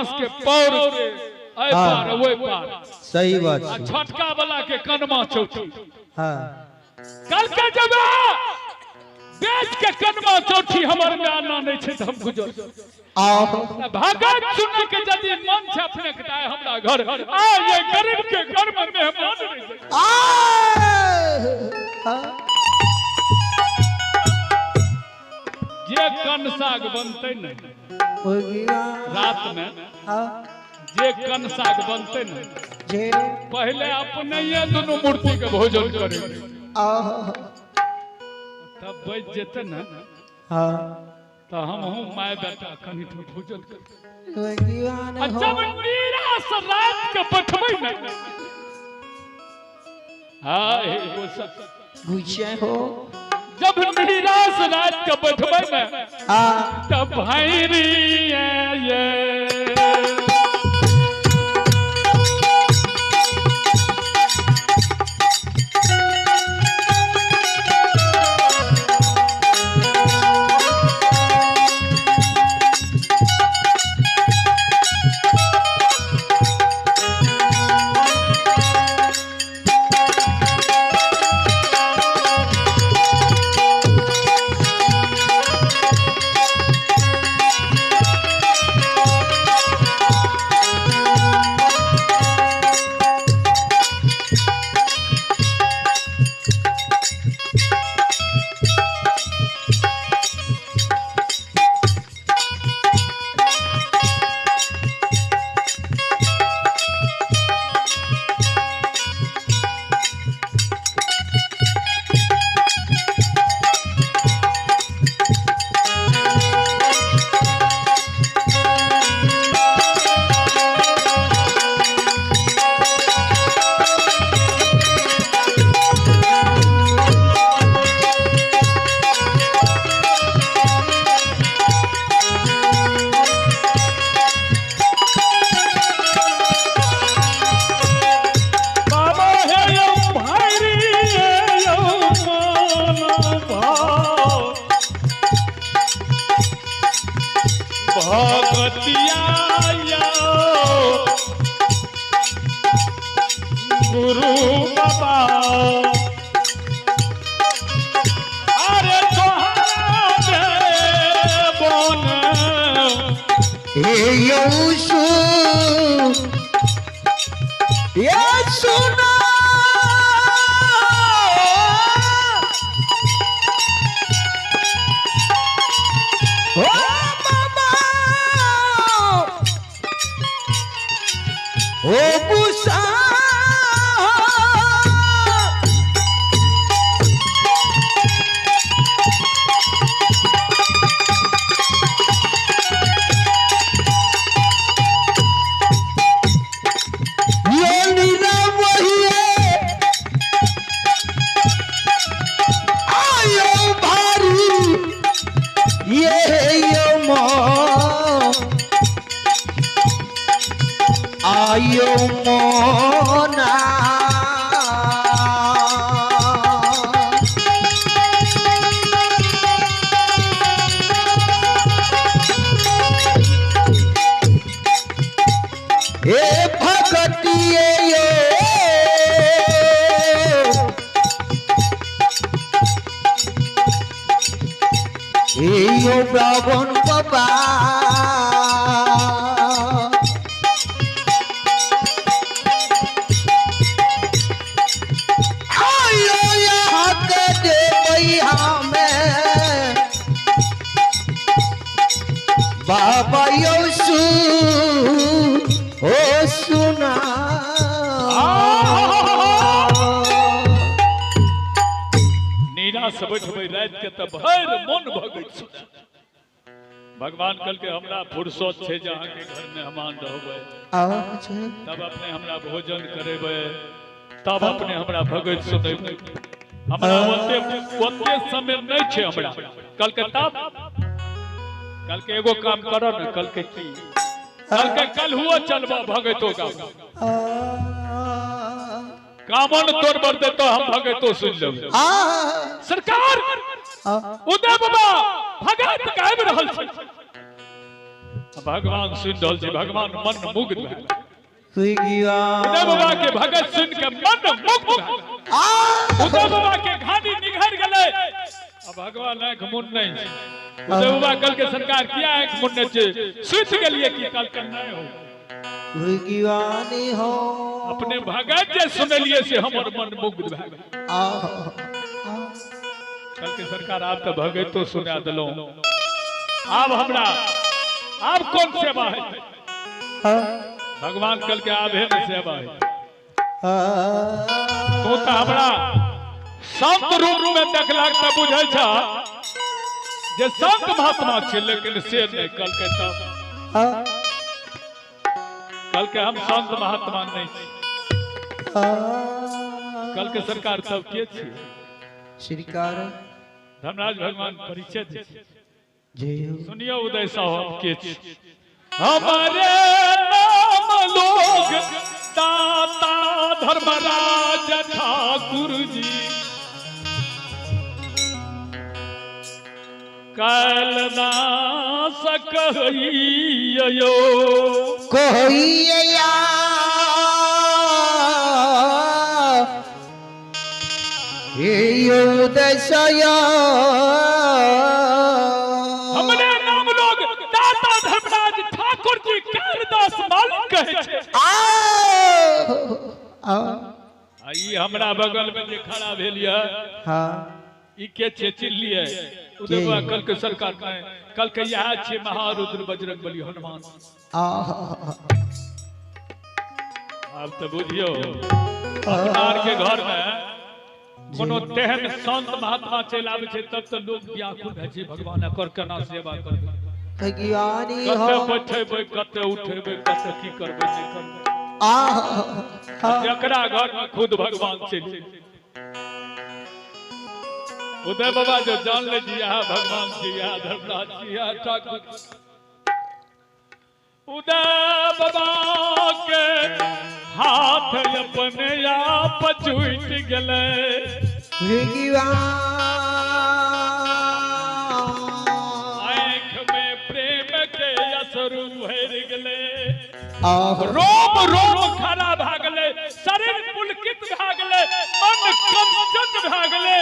बांस के पौर के ऐ पार ओए पार सही बात आ छटका वाला के कनमा चौथी हां कल के जब बेच के कनमा चौथी हमर में आना नहीं छे हम गुजर आ भागत सुन के यदि मन छे अपने कटाए हमरा घर आ ये गरीब के घर में मेहमान नहीं जे कन साग बनते न रात में जे कन साग बनते न जे पहले अपने ये दोनों मूर्ति के भोजन करे तब बच जेते न हां तो हम हूं माय बेटा कनी तो भोजन कर भगवान अच्छा नीरास रात के बैठबै न हाय एगो पूछे हो जब नीरास रात के बैठबै न हां तब भाईरी ये गुरु बाबा अरे तोहरे बन हे यीशु यीशु ना ओ बाबा ओ बुसा आयो मोना ए भगतिए यो ब्राह्मण बाबा बाबा यीशु ओ सुना नीरा से बैठबै रात के त भर मन भगत सुना भगवान कल के हमरा फुर्सत छे जहां के घर में मेहमान रहबै तब अपने हमरा भोजन करेबै तब अपने हमरा भगत सुनेबै हमरा ओते समय नहीं छे हमरा कल के तब कल के एगो काम करो न कल के की कल हुआ चलबा भगतो का कामन तोड़ बरते तो हम भगतो सुन लेब सरकार उदय बाबा भगत गायब रहल छै भगवान सुन रहल छी, भगवान मन मुग्ध भए गेल। भगवान उदय बाबा के भगत सुन के मन मुग्ध भए गेल। उदय बाबा के घानी निघर गेलै। अब भगवान आंख मुन नहीं। उदय बाबा कल के सरकार किया आंख मुनने छे, सुत गेलिए कि कल के नहीं हो। भगवान हो अपने भगत जे सुनलिए से हमर मन मुग्ध भए गेल। कल के सरकार आप तो भगत तो सुना दिलो। अब हमरा अब कौन सेवा है? भगवान कल के आबे में सेवा है। तो हमरा संत रूप में देखलक त बुझै छ जे संत महात्मा छे, लेकिन से नहीं कल के तब कल के हम संत महात्मा नहीं छी। कल के सरकार सब के छी? श्रीकार धर्मराज भगवान परिचय दे। जय सुनियो उदय साहब के छी। हमारे नाम लोग दाता धर्मराज ठाकुर जी, कैलना सकहियो कोई दशया। हमने नाम लोग दाता धर्मराज ठाकुर जी कालिदास मालिक कहे छे। आई हमरा बगल में जे खड़ा भेलिए हाँ ई के छे चिल्लिए? उदय बाबा कल के सरकार में कल के यह छे महारुद्र बजरंग बली हनुमान। अब तो बुझियो अपनार के घर में कोनो तेहन संत महात्मा चल आवे छे तब तो लोग व्याकुल है छे, भगवान एकर केना सेवा करबे। भगवानी हो कते बैठेबे, कते उठेबे, कते की करबे नहीं करबे। जकरा घर में खुद भगवान चले। उदय बाबा जो जान ले जी यहाँ भगवान जी, यहाँ धर्मराज जी, यहाँ ठाकुर। उदय बाबा के हाथ अपने आप छूट गले। आँख में प्रेम के असरु भर गले। रोम रोम खड़ा भए गेले, शरीर पुलकित भए गेले, मन कंचन भए गेले,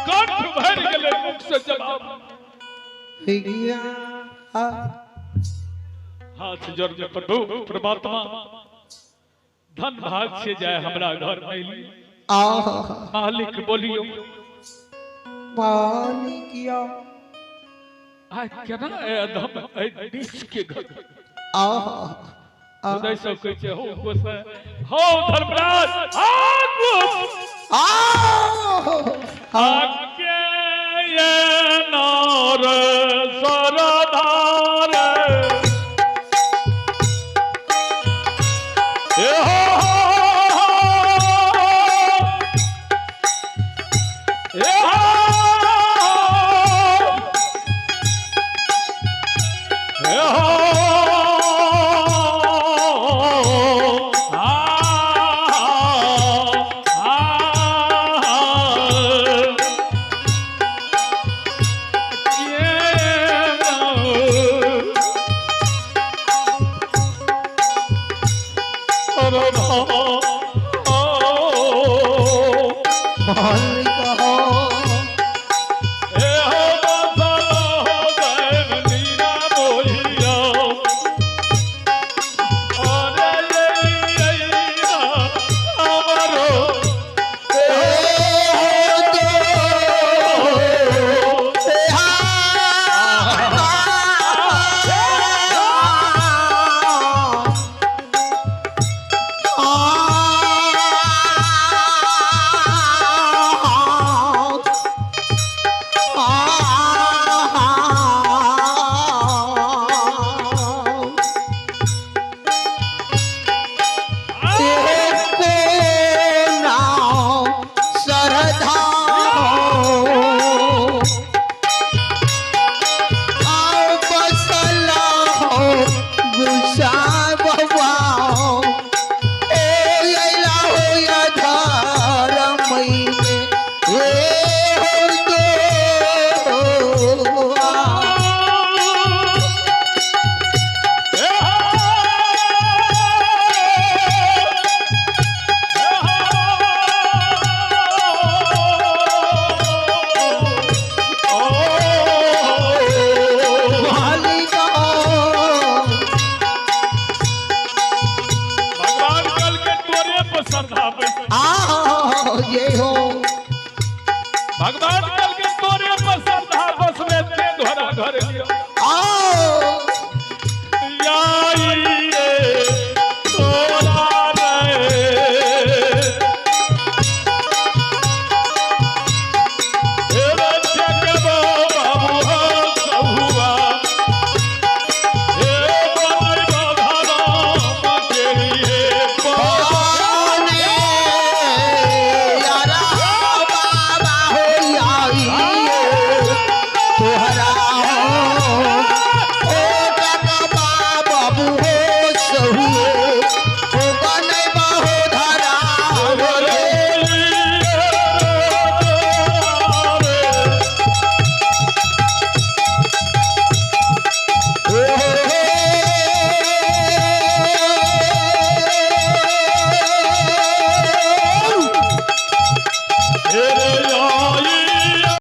कंठ भर गेले, मुख से जवाब। हाथ जोड़ के प्रभु परमात्मा धन भाग से जाए हमरा घर में। मालिक बोलियो मालिकिया आ केना ए अधम ए नीच के घर उदय सब कहै छै हो गोसाई हो धर्मराज आगे ये नार सरदार ए हो ए हो ए हो भगवान